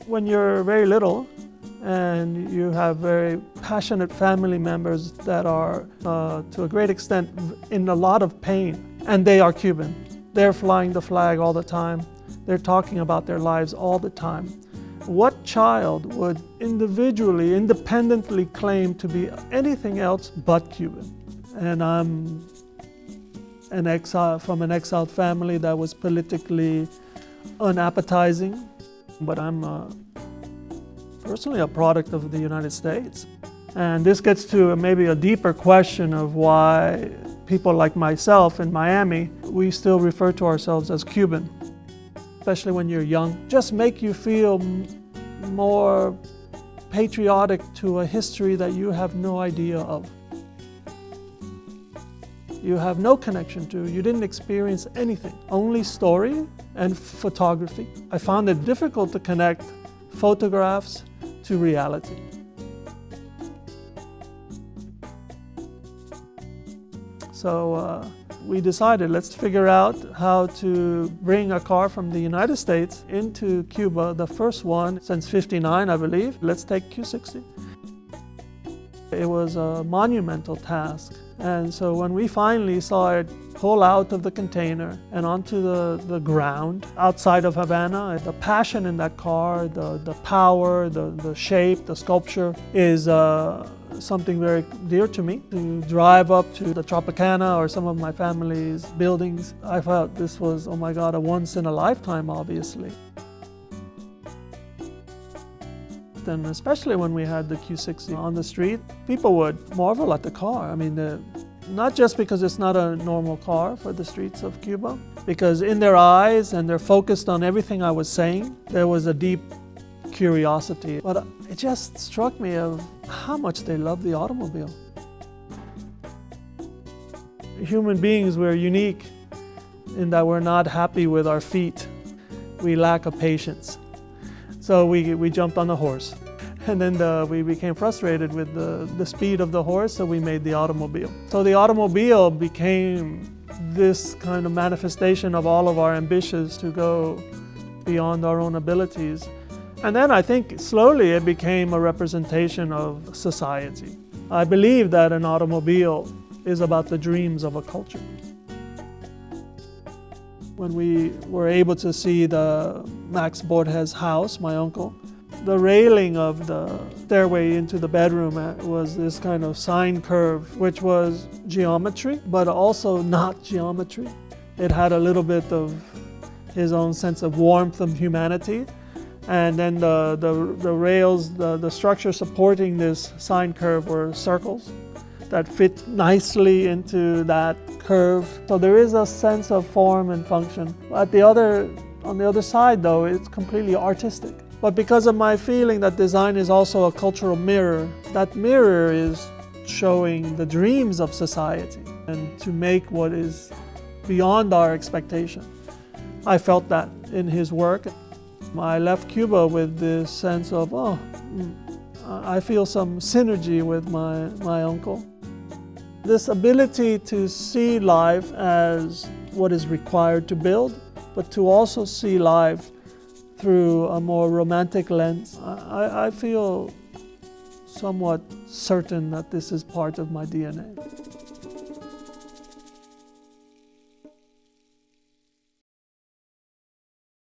When you're very little and you have very passionate family members that are, to a great extent, in a lot of pain, and they are Cuban. They're flying the flag all the time. They're talking about their lives all the time. What child would individually, independently claim to be anything else but Cuban? And I'm from an exiled family that was politically unappetizing, but I'm personally a product of the United States. And this gets to maybe a deeper question of why people like myself in Miami, we still refer to ourselves as Cuban, especially when you're young. Just make you feel more patriotic to a history that you have no idea of. You have no connection to, you didn't experience anything, only story and photography. I found it difficult to connect photographs to reality. So we decided, let's figure out how to bring a car from the United States into Cuba, the first one since '59, I believe. Let's take Q60. It was a monumental task. And so when we finally saw it pull out of the container and onto the ground outside of Havana, the passion in that car, the power, the shape, the sculpture is something very dear to me. To drive up to the Tropicana or some of my family's buildings, I felt this was, oh my God, a once in a lifetime, obviously. And especially when we had the Q60 on the street, people would marvel at the car. I mean, not just because it's not a normal car for the streets of Cuba, because in their eyes, and they're focused on everything I was saying, there was a deep curiosity. But it just struck me of how much they love the automobile. Human beings, we're unique in that we're not happy with our feet. We lack a patience. So we jumped on the horse. And then we became frustrated with the speed of the horse, so we made the automobile. So the automobile became this kind of manifestation of all of our ambitions to go beyond our own abilities. And then I think slowly it became a representation of society. I believe that an automobile is about the dreams of a culture. When we were able to see the Max Borges house, my uncle, the railing of the stairway into the bedroom was this kind of sine curve, which was geometry, but also not geometry. It had a little bit of his own sense of warmth and humanity. And then the rails, the structure supporting this sine curve were circles that fit nicely into that curve. So there is a sense of form and function. On the other side though, it's completely artistic. But because of my feeling that design is also a cultural mirror, that mirror is showing the dreams of society and to make what is beyond our expectation. I felt that in his work. I left Cuba with this sense of, I feel some synergy with my uncle. This ability to see life as what is required to build, but to also see life through a more romantic lens. I feel somewhat certain that this is part of my DNA.